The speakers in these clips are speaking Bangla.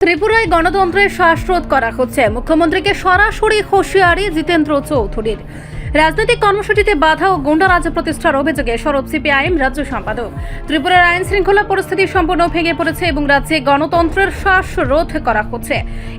ত্রিপুরায় গণতন্ত্রের শ্বাসরোধ করা হচ্ছে। মুখ্যমন্ত্রীকে সরাসরি হুঁশিয়ারি জিতেন্দ্র চৌধুরীর। রাজনৈতিক কর্মসূচিতে বাধা ও গুন্ডারাজ প্রতিষ্ঠার অভিযোগে সরব সিপিআইএম রাজ্য সম্পাদক। ত্রিপুরার আইন শৃঙ্খলা পরিস্থিতি সম্পূর্ণ ভেঙে পড়েছে এবং রাজ্যে গণতন্ত্রের শ্বাসরোধ করা হচ্ছে।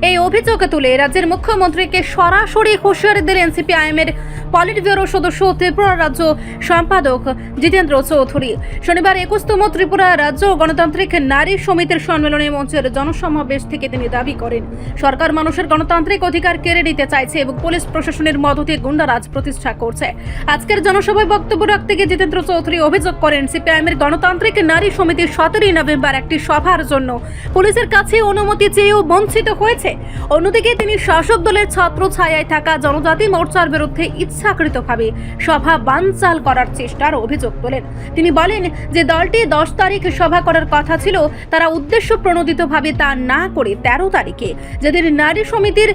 এই অভিযোগ তুলে রাজ্যের মুখ্যমন্ত্রীকে সরাসরি হুঁশিয়ারি দিলেন সিপিআইএমের পলিট ব্যুরো সদস্য ত্রিপুরা রাজ্য সম্পাদক জিতেন্দ্র চৌধুরী। শনিবার 21তম ত্রিপুরা রাজ্য গণতান্ত্রিক নারী সমিতির সম্মেলনে মঞ্চের জনসমাবেশ থেকে তিনি দাবি করেন, সরকার মানুষের গণতান্ত্রিক অধিকার কেড়ে নিতে চাইছে এবং পুলিশ প্রশাসনের মদতে গুন্ডারাজ প্রতিষ্ঠা করছে। আজকের জনসভায় বক্তব্য রাখতে গিয়ে জিতেন্দ্র চৌধুরী অভিযোগ করেন, সিপিআইএমের গণতান্ত্রিক নারী সমিতি 17 নভেম্বর একটি সভার জন্য পুলিশের কাছে অনুমতি চেয়েও বঞ্চিত হয়েছে। অন্যদিকে তিনি শাসক দলের ছত্র ছায়ায় থাকা জনজাতি মোর্চার বিরুদ্ধে ইচ্ছাকৃতভাবে সভা বানচাল করার চেষ্টার অভিযোগ তোলেন। তিনি বলেন যে দলটি 10 তারিখ সভা করার কথা ছিল, তারা উদ্দেশ্য প্রণোদিতভাবে তা না করে 13 তারিখে, যেদিন নারী সমিতির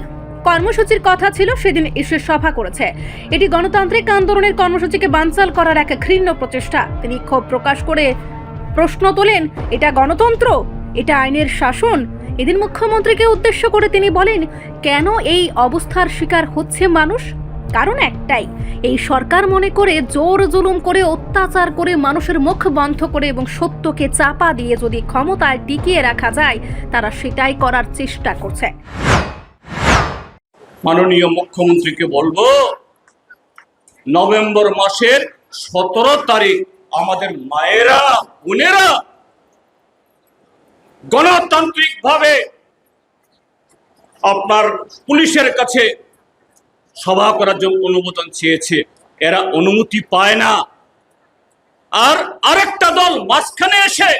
কর্মসূচির কথা ছিল, সেদিন এসে সভা করেছে। এটি গণতান্ত্রিক আন্দোলনের কর্মসূচিকে বানচাল করার এক ঘৃণ্য প্রচেষ্টা। তিনি ক্ষোভ প্রকাশ করে প্রশ্ন তোলেন, এটা গণতন্ত্র? এটা আইনের শাসন? এদিন মুখ্যমন্ত্রীকে উদ্দেশ্য করে তিনি বলেন, কেন এই অবস্থার শিকার হচ্ছে মানুষ? কারণ একটাই, এই সরকার মনে করে জোর জুলুম করে, অত্যাচার করে, মানুষের মুখ বন্ধ করে এবং সত্যকে চাপা দিয়ে যদি ক্ষমতায় টিকিয়ে রাখা যায়, তারা সেটাই করার চেষ্টা করছে। মাননীয় মুখ্যমন্ত্রীকে বলবো, নভেম্বর মাসের 17 তারিখ আমাদের মায়েরা বোনেরা গণতান্ত্রিক ভাবে আপনার পুলিশের কাছে সভা করার জন্য অনুমোদন চেয়েছে, এরা অনুমতি পায় না। আর আরেকটা দল মাঝখানে এসে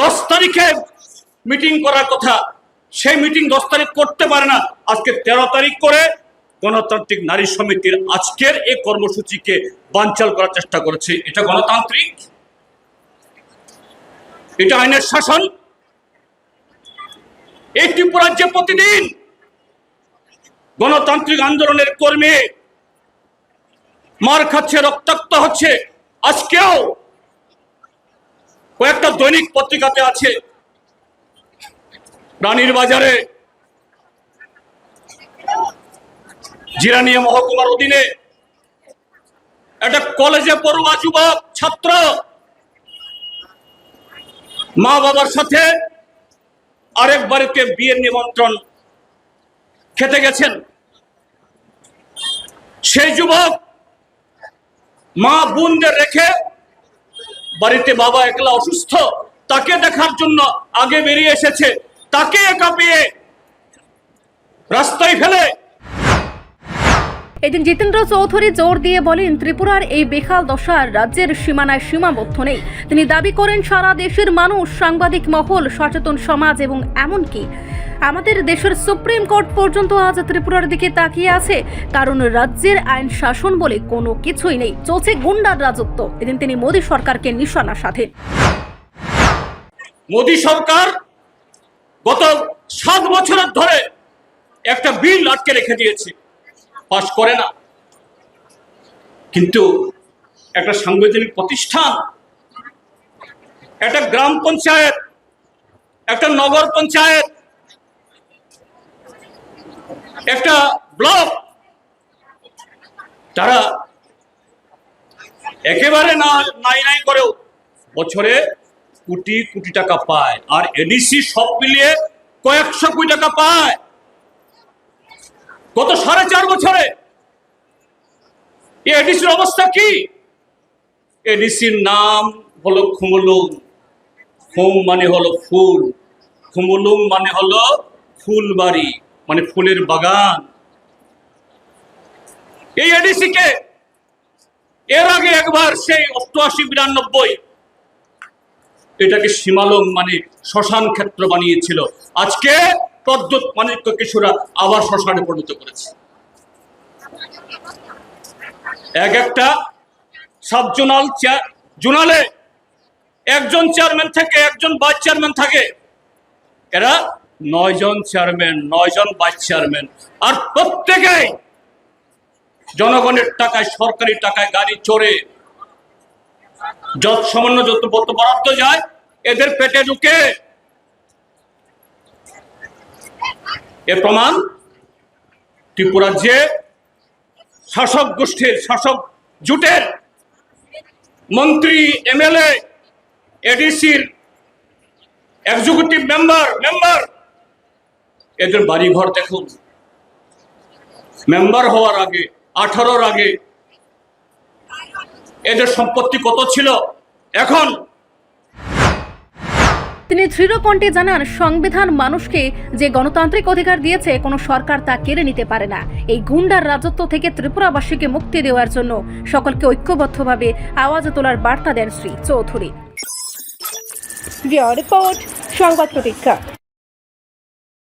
10 তারিখে মিটিং করার কথা, সেই মিটিং 10 তারিখ করতে পারে না, আজকে 13 তারিখ করে গণতান্ত্রিক নারী সমিতির আজকের এই কর্মসূচিকে বানচাল করার চেষ্টা করেছে। এটা গণতান্ত্রিক? এটা আইনের শাসন? এই ত্রিপুরা রাজ্যে প্রতিদিন গণতান্ত্রিক আন্দোলনের কর্মী মার খাচ্ছে, রক্তাক্ত হচ্ছে। আজকেও কয়েকটা দৈনিক পত্রিকাতে আছে, রানীর বাজারে জিরানিয়া মহকুমার অধীনে একটা কলেজে পড়ুয়া যুবক ছাত্র মা বাবার সাথে আরেক বাড়িতে বিয়ের নিমন্ত্রণ খেতে গেছেন। সেই যুবক মা বোনদের রেখে বাড়িতে, বাবা একলা অসুস্থ, তাকে দেখার জন্য আগে বেরিয়ে এসেছে, তাকে একা পেয়ে রাস্তায় ফেলে। এদিন জিতেন্দ্র চৌধুরী জোর দিয়ে বলেন, ত্রিপুরার এই বেহাল দশা রাজ্যের সীমানায় সীমাবদ্ধ নেই। তিনি দাবি করেন, সারা দেশের মানুষ, সাংবাদিক মহল, সচেতন সমাজ এবং এমনকি আমাদের দেশের সুপ্রিম কোর্ট পর্যন্ত আজ ত্রিপুরার দিকে তাকিয়ে আছে, কারণ রাজ্যের আইন শাসন বলে কোনো কিছুই নেই, চলছে গুন্ডার রাজত্ব। এদিন তিনি মোদী সরকারকে নিশানা সাধেন। মোদী সরকার গত 7 বছরের ধরে একটা বিল আটকে রেখে দিয়েছে, পাস করে না। কিন্তু একটা সাংবিধানিক প্রতিষ্ঠান, একটা গ্রাম পঞ্চায়েত, একটা নগর পঞ্চায়েত, একটা ব্লক, তারা একেবারে নাই করেও বছরে কোটি কোটি টাকা পায়, আর এডিসি সব মিলিয়ে কয়েকশো কোটি টাকা পায়। গত 4.5 বছরে এই এডিসির অবস্থা কি? এডিসির নাম হলো খুমুলুং। খুম মানে হলো ফুল, খুমুলুং মানে হলো ফুলবাড়ি, মানে ফুলের বাগান। এই এডিসি কে এর আগে একবার সেই 88-92 এটাকে সীমালং মানে শ্মশান ক্ষেত্র বানিয়েছিল। আজকে প্রদ্যুৎ মানিক্য কিশোরা আবার শ্মশানে পরিণত করেছে। একটা সাব জোনালে একজন চেয়ারম্যান থেকে, একজন ভাইস চেয়ারম্যান থাকে, এরা 9 জন চেয়ারম্যান, 9 জন ভাইস চেয়ারম্যান, আর প্রত্যেকেই জনগণের টাকায়, সরকারি টাকায় গাড়ি চড়ে সামান্য যত বরাদ্দ যায় এদের পেটে ঢুকে এর প্রমাণ ত্রিপুরার যে শাসক গোষ্ঠীর শাসক জোটের মন্ত্রী, এমএলএ, এডিসির এক্সিকিউটিভ মেম্বার এদের বাড়িঘর দেখুন। মেম্বার হওয়ার আগে 18-র আগে এদের সম্পত্তি কত ছিল, এখন তিনি দৃঢ় কণ্ঠে জানান, সংবিধান মানুষকে যে গণতান্ত্রিক অধিকার দিয়েছে কোনো সরকার তা কেড়ে নিতে পারে না। এই গুন্ডার রাজত্ব থেকে ত্রিপুরাবাসীকে মুক্তি দেওয়ার জন্য সকলকে ঐক্যবদ্ধভাবে আওয়াজ তোলার বার্তা দেন শ্রী চৌধুরী। রিপোর্ট সংবাদ প্রতীক্ষা।